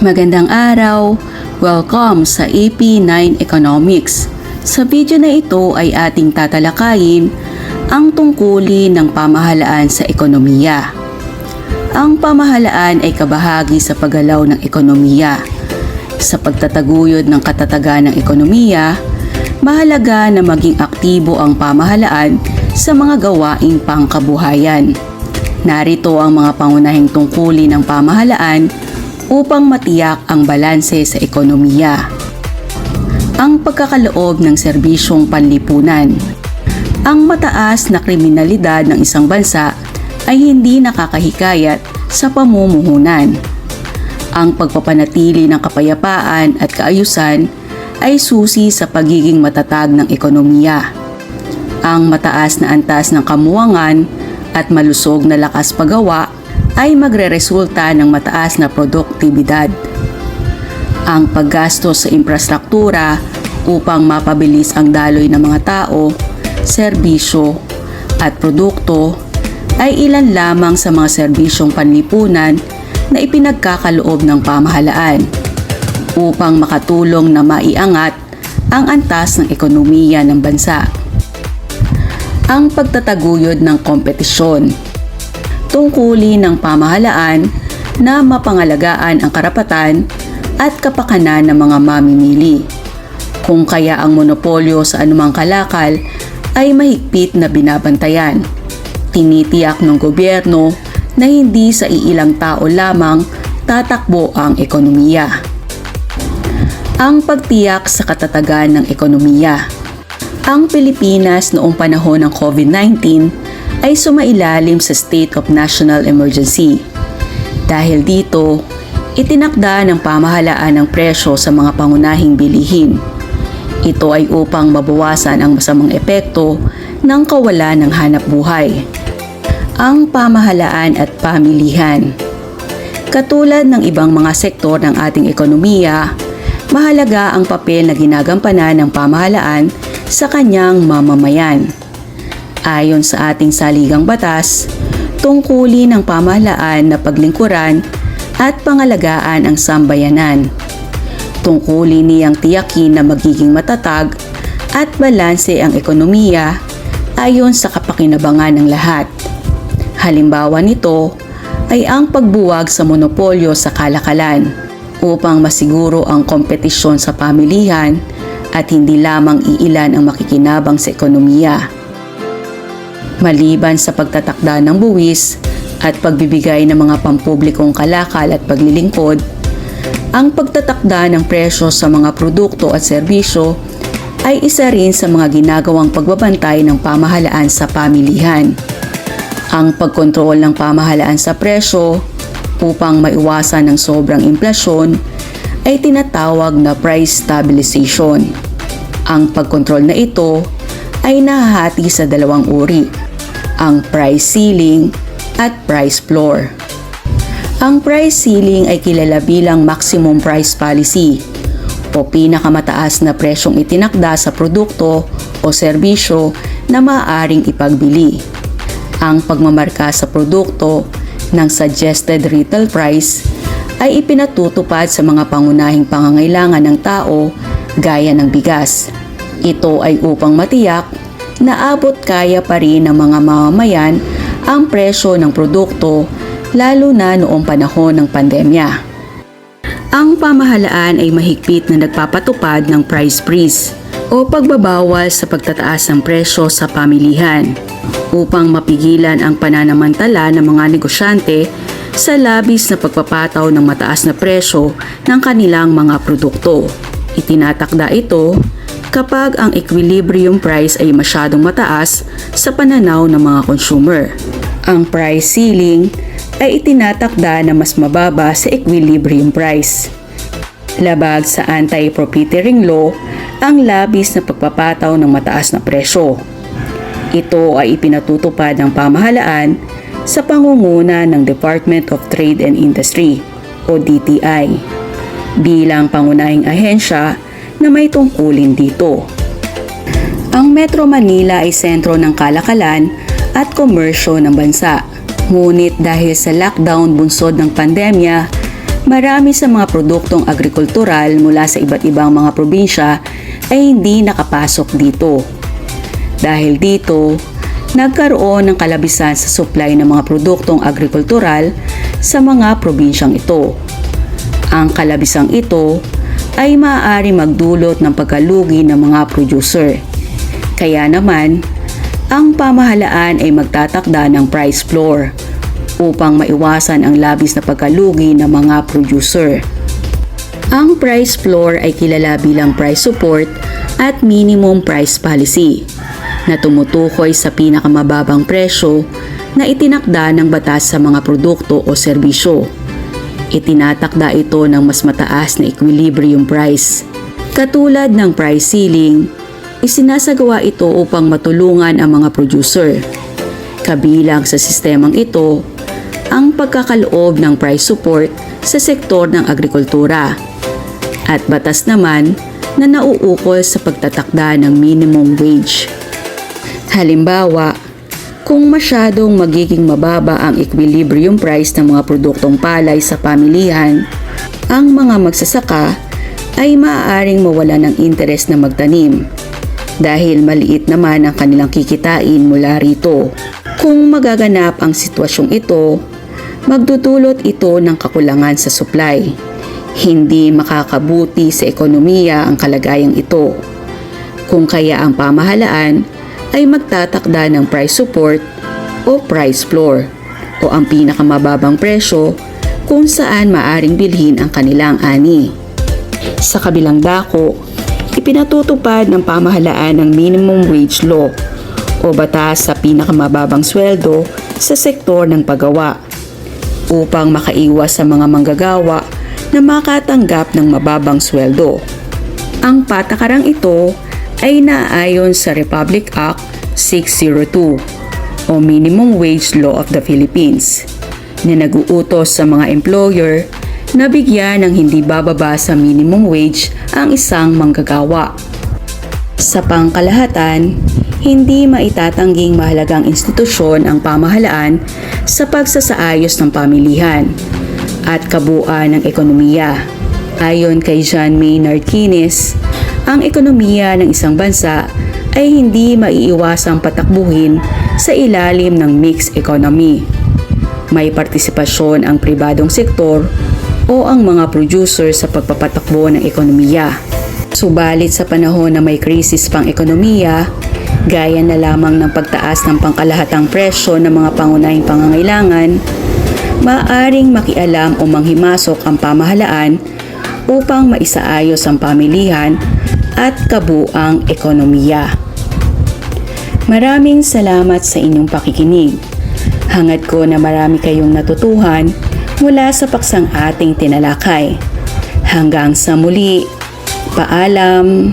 Magandang araw! Welcome sa AP9 Economics. Sa video na ito ay ating tatalakayin ang tungkulin ng pamahalaan sa ekonomiya. Ang pamahalaan ay kabahagi sa paggalaw ng ekonomiya. Sa pagtataguyod ng katatagan ng ekonomiya, mahalaga na maging aktibo ang pamahalaan sa mga gawaing pangkabuhayan. Narito ang mga pangunahing tungkulin ng pamahalaan upang matiyak ang balanse sa ekonomiya. Ang pagkakaloob ng serbisyong panlipunan. Ang mataas na kriminalidad ng isang bansa ay hindi nakakahikayat sa pamumuhunan. Ang pagpapanatili ng kapayapaan at kaayusan ay susi sa pagiging matatag ng ekonomiya. Ang mataas na antas ng kamuwangan at malusog na lakas paggawa ay magreresulta ng mataas na produktibidad. Ang paggastos sa infrastruktura upang mapabilis ang daloy ng mga tao, serbisyo at produkto ay ilan lamang sa mga serbisyong panlipunan na ipinagkakaloob ng pamahalaan upang makatulong na maiangat ang antas ng ekonomiya ng bansa. Ang pagtataguyod ng kompetisyon. Tungkulin ng pamahalaan na mapangalagaan ang karapatan at kapakanan ng mga mamimili. Kung kaya ang monopolyo sa anumang kalakal ay mahigpit na binabantayan. Tinitiyak ng gobyerno na hindi sa iilang tao lamang tatakbo ang ekonomiya. Ang pagtiyak sa katatagan ng ekonomiya. Ang Pilipinas noong panahon ng COVID-19 ay sumailalim sa state of national emergency. Dahil dito, itinakda ng pamahalaan ang presyo sa mga pangunahing bilihin. Ito ay upang mabawasan ang masamang epekto ng kawalan ng hanap buhay. Ang pamahalaan at pamilihan. Katulad ng ibang mga sektor ng ating ekonomiya, mahalaga ang papel na ginagampanan ng pamahalaan sa kanyang mamamayan. Ayon sa ating saligang batas, tungkulin ng pamahalaan na paglingkuran at pangalagaan ang sambayanan. Tungkulin niyang tiyakin na magiging matatag at balanse ang ekonomiya ayon sa kapakinabangan ng lahat. Halimbawa nito ay ang pagbuwag sa monopolyo sa kalakalan upang masiguro ang kompetisyon sa pamilihan at hindi lamang iilan ang makikinabang sa ekonomiya. Maliban sa pagtatakda ng buwis at pagbibigay ng mga pampublikong kalakal at paglilingkod, ang pagtatakda ng presyo sa mga produkto at serbisyo ay isa rin sa mga ginagawang pagbabantay ng pamahalaan sa pamilihan. Ang pagkontrol ng pamahalaan sa presyo upang maiwasan ang sobrang inflasyon ay tinatawag na price stabilization. Ang pagkontrol na ito ay nahahati sa dalawang uri, ang price ceiling at price floor. Ang price ceiling ay kilala bilang maximum price policy o pinakamataas na presyong itinakda sa produkto o serbisyo na maaaring ipagbili. Ang pagmamarka sa produkto ng suggested retail price ay ipinatutupad sa mga pangunahing pangangailangan ng tao gaya ng bigas. Ito ay upang matiyak na abot kaya pa rin ng mga mamamayan ang presyo ng produkto lalo na noong panahon ng pandemya. Ang pamahalaan ay mahigpit na nagpapatupad ng price freeze o pagbabawal sa pagtataas ng presyo sa pamilihan upang mapigilan ang pananamantala ng mga negosyante sa labis na pagpapataw ng mataas na presyo ng kanilang mga produkto. Itinatakda ito kapag ang equilibrium price ay masyadong mataas sa pananaw ng mga consumer. Ang price ceiling ay itinatakda na mas mababa sa equilibrium price. Labag sa anti-profiteering law ang labis na pagpapataw ng mataas na presyo. Ito ay ipinatutupad ng pamahalaan sa pangunguna ng Department of Trade and Industry o DTI bilang pangunahing ahensya na may tungkulin dito. Ang Metro Manila ay sentro ng kalakalan at komersyo ng bansa. Ngunit dahil sa lockdown bunsod ng pandemya, Marami sa mga produktong agrikultural mula sa iba't ibang mga probinsya ay hindi nakapasok dito. Dahil dito, nagkaroon ng kalabisan sa supply ng mga produktong agrikultural sa mga probinsyang ito. Ang kalabisang ito ay maaari magdulot ng pagkalugi ng mga producer. Kaya naman, ang pamahalaan ay magtatakda ng price floor upang maiwasan ang labis na pagkalugi ng mga producer. Ang price floor ay kilala bilang price support at minimum price policy na tumutukoy sa pinakamababang presyo na itinakda ng batas sa mga produkto o serbisyo. Itinatakda ito ng mas mataas na equilibrium price. Katulad ng price ceiling, isinasagawa ito upang matulungan ang mga producer. Kabilang sa sistemang ito, ang pagkakaloob ng price support sa sektor ng agrikultura at batas naman na nauukol sa pagtatakda ng minimum wage. Halimbawa, kung masyadong magiging mababa ang equilibrium price ng mga produktong palay sa pamilihan, ang mga magsasaka ay maaaring mawala ng interes na magtanim dahil maliit naman ang kanilang kikitain mula rito. Kung magaganap ang sitwasyong ito, magdudulot ito ng kakulangan sa supply. Hindi makakabuti sa ekonomiya ang kalagayang ito. Kung kaya ang pamahalaan ay magtatakda ng price support o price floor o ang pinakamababang presyo kung saan maaring bilhin ang kanilang ani. Sa kabilang dako, ipinatutupad ng pamahalaan ng minimum wage law o batas sa pinakamababang sweldo sa sektor ng paggawa upang makaiwas sa mga manggagawa na makatanggap ng mababang sweldo. Ang patakarang ito ay naaayon sa Republic Act 602 o Minimum Wage Law of the Philippines na nag-uutos sa mga employer na bigyan ng hindi bababa sa minimum wage ang isang manggagawa. Sa pangkalahatan, hindi maitatangging mahalagang institusyon ang pamahalaan sa pagsasaayos ng pamilihan at kabuuan ng ekonomiya. Ayon kay John Maynard Keynes, ang ekonomiya ng isang bansa ay hindi maiiwasang patakbuhin sa ilalim ng mixed economy. May partisipasyon ang pribadong sektor o ang mga producer sa pagpapatakbo ng ekonomiya. Subalit sa panahon na may krisis pang ekonomiya, gaya na lamang ng pagtaas ng pangkalahatang presyo ng mga pangunahing pangangailangan, maaaring makialam o manghimasok ang pamahalaan upang maisaayos ang pamilihan at kabuang ekonomiya. Maraming salamat sa inyong pakikinig. Hangad ko na marami kayong natutuhan mula sa paksang ating tinalakay. Hanggang sa muli, paalam!